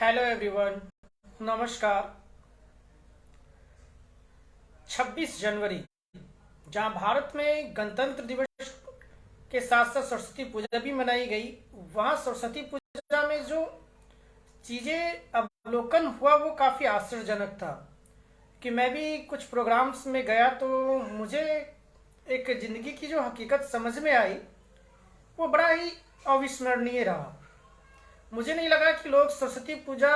Hello everyone, नमस्कार। 26 जनवरी, जहां भारत में गणतंत्र दिवस के साथ साथ सरस्वती पूजा भी मनाई गई, वहां सरस्वती पूजा में जो चीजें अवलोकन हुआ वो काफी आश्चर्यजनक था। कि मैं भी कुछ प्रोग्राम्स में गया तो मुझे एक जिंदगी की जो हकीकत समझ में आई वो बड़ा ही अविस्मरणीय रहा। मुझे नहीं लगा कि लोग सरस्वती पूजा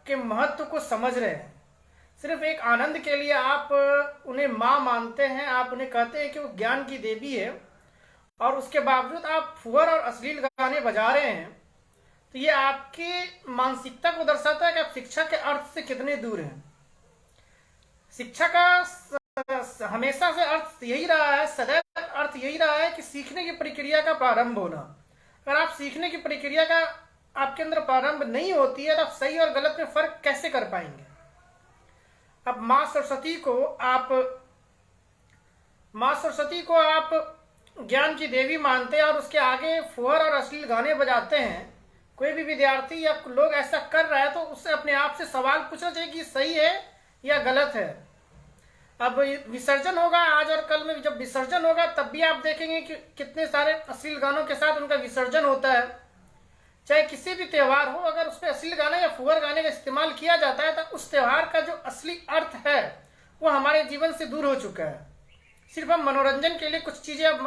के महत्व को समझ रहे हैं। सिर्फ एक आनंद के लिए आप उन्हें माँ मानते हैं, आप उन्हें कहते हैं कि वो ज्ञान की देवी है, और उसके बावजूद आप फुहर और अश्लील गाने बजा रहे हैं। तो ये आपकी मानसिकता को दर्शाता है कि आप शिक्षा के अर्थ से कितने दूर हैं। शिक्षा का हमेशा से अर्थ यही रहा है, सदैव अर्थ यही रहा है कि सीखने की प्रक्रिया का प्रारंभ होना। अगर आप सीखने की प्रक्रिया का आपके अंदर प्रारंभ नहीं होती है तो आप सही और गलत में फर्क कैसे कर पाएंगे। अब माँ सरस्वती को आप ज्ञान की देवी मानते हैं और उसके आगे फुहर और अश्लील गाने बजाते हैं। कोई भी विद्यार्थी या लोग ऐसा कर रहा है तो उससे अपने आप से सवाल पूछना चाहिए कि सही है या गलत है। अब विसर्जन होगा आज और कल में, जब विसर्जन होगा तब भी आप देखेंगे कि कितने सारे अश्लील गानों के साथ उनका विसर्जन होता है। चाहे किसी भी त्यौहार हो, अगर उसमें अश्लील गाने या फुहर गाने का इस्तेमाल किया जाता है तो उस त्यौहार का जो असली अर्थ है वो हमारे जीवन से दूर हो चुका है। सिर्फ हम मनोरंजन के लिए कुछ चीजें अब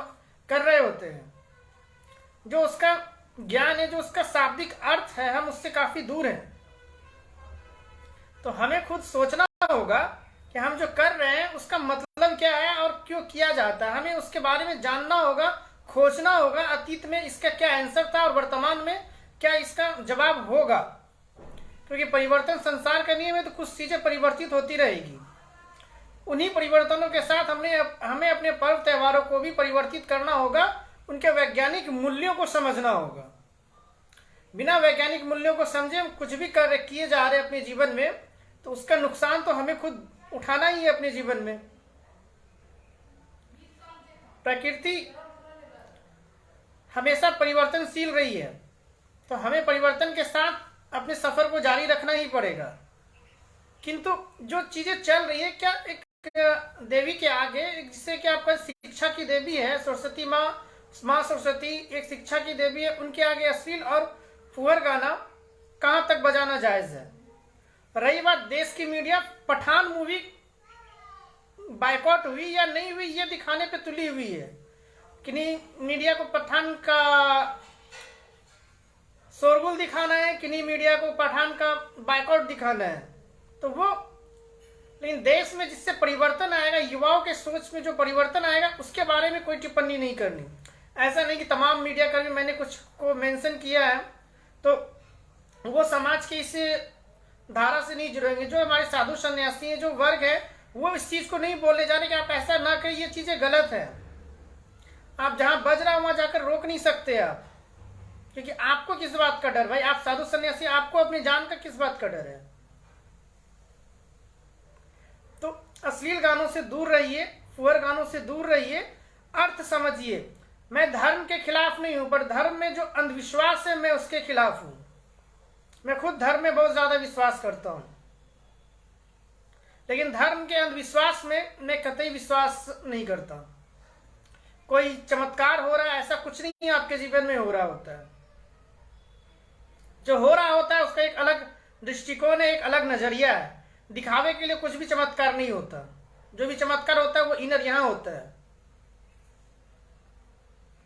कर रहे होते हैं। जो उसका ज्ञान है, जो उसका शाब्दिक अर्थ है, हम उससे काफी दूर हैं। तो हमें खुद सोचना होगा कि हम जो कर रहे हैं उसका मतलब क्या है और क्यों किया जाता है। हमें उसके बारे में जानना होगा, खोजना होगा, अतीत में इसका क्या आंसर था और वर्तमान में क्या इसका जवाब होगा। क्योंकि परिवर्तन संसार का नियम है, तो कुछ चीजें परिवर्तित होती रहेगी। उन्हीं परिवर्तनों के साथ हमें अपने पर्व त्योहारों को भी परिवर्तित करना होगा, उनके वैज्ञानिक मूल्यों को समझना होगा। बिना वैज्ञानिक मूल्यों को समझे हम कुछ भी किए जा रहे हैं अपने जीवन में, तो उसका नुकसान तो हमें खुद उठाना ही है अपने जीवन में। प्रकृति हमेशा परिवर्तनशील रही है, तो हमें परिवर्तन के साथ अपने सफर को जारी रखना ही पड़ेगा। किंतु जो चीजें चल रही है, क्या एक देवी के आगे, जिससे कि आपका शिक्षा की देवी है सरस्वती माँ सरस्वती एक शिक्षा की देवी है, उनके आगे अश्लील और फुहर गाना कहां तक बजाना जायज है। रही बात देश की मीडिया, पठान मूवी बायकॉट हुई या नहीं हुई ये दिखाने पे तुली हुई है कि नहीं, मीडिया को पठान का शोरगुल दिखाना है कि नहीं, मीडिया को पठान का बायकॉट दिखाना है। तो वो, लेकिन देश में जिससे परिवर्तन आएगा, युवाओं के सोच में जो परिवर्तन आएगा, उसके बारे में कोई टिप्पणी नहीं करनी। ऐसा नहीं कि तमाम मीडिया कर्मी, मैंने कुछ को मेंशन किया है तो वो समाज की इस धारा से नहीं जुड़ेंगे। जो हमारे साधु सन्यासी है, जो वर्ग है, वो इस चीज को नहीं बोले जाने कि आप ऐसा ना करिए, ये चीजें गलत है। आप जहां बज रहा वहां जाकर रोक नहीं सकते आप, क्योंकि आपको किस बात का डर भाई, आप साधु सन्यासी, आपको अपनी जान का किस बात का डर है। तो अश्लील गानों से दूर रहिए, फुहर गानों से दूर रहिए, अर्थ समझिए। मैं धर्म के खिलाफ नहीं हूं, पर धर्म में जो अंधविश्वास है मैं उसके खिलाफ हूं। मैं खुद धर्म में बहुत ज्यादा विश्वास करता हूं, लेकिन धर्म के अंधविश्वास में मैं कतई विश्वास नहीं करता। कोई चमत्कार हो रहा है ऐसा कुछ नहीं आपके जीवन में हो रहा होता है। जो हो रहा होता है उसका एक अलग दृष्टिकोण है, एक अलग नजरिया है। दिखावे के लिए कुछ भी चमत्कार नहीं होता। जो भी चमत्कार होता है वो इनर यहां होता है,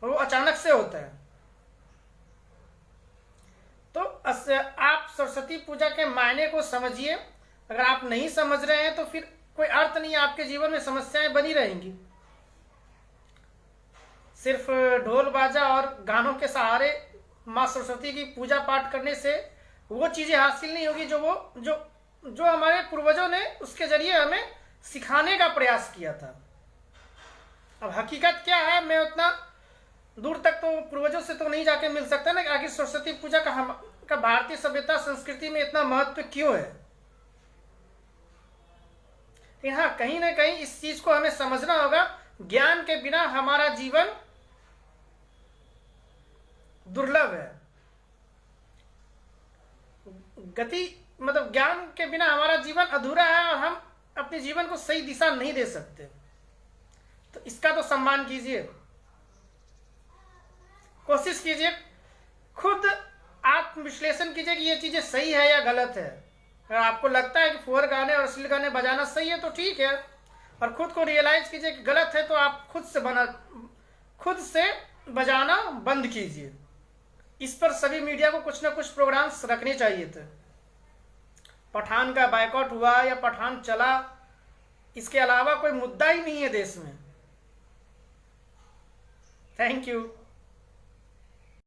वो अचानक से होता है। तो आप सरस्वती पूजा के मायने को समझिए। अगर आप नहीं समझ रहे हैं तो फिर कोई अर्थ नहीं है, आपके जीवन में समस्याएं बनी रहेंगी। सिर्फ ढोल बाजा और गानों के सहारे माँ सरस्वती की पूजा पाठ करने से वो चीजें हासिल नहीं होगी जो हमारे पूर्वजों ने उसके जरिए हमें सिखाने का प्रयास किया था। अब हकीकत क्या है, मैं उतना दूर तक तो पूर्वजों से तो नहीं जाके मिल सकता ना कि आखिर सरस्वती पूजा का भारतीय सभ्यता संस्कृति में इतना महत्व क्यों है। हाँ, कहीं ना कहीं इस चीज को हमें समझना होगा। ज्ञान के बिना हमारा जीवन दुर्लभ है। गति मतलब ज्ञान के बिना हमारा जीवन अधूरा है और हम अपने जीवन को सही दिशा नहीं दे सकते। तो इसका तो सम्मान कीजिए, कोशिश कीजिए, खुद आत्मविश्लेषण कीजिए कि ये चीजें सही है या गलत है। अगर आपको लगता है कि फुहर गाने और अश्लील गाने बजाना सही है तो ठीक है, और खुद को रियलाइज कीजिए कि गलत है तो आप खुद से बजाना बंद कीजिए। इस पर सभी मीडिया को कुछ ना कुछ प्रोग्राम्स रखने चाहिए थे। पठान का बायकॉट हुआ या पठान चला, इसके अलावा कोई मुद्दा ही नहीं है देश में। Thank you.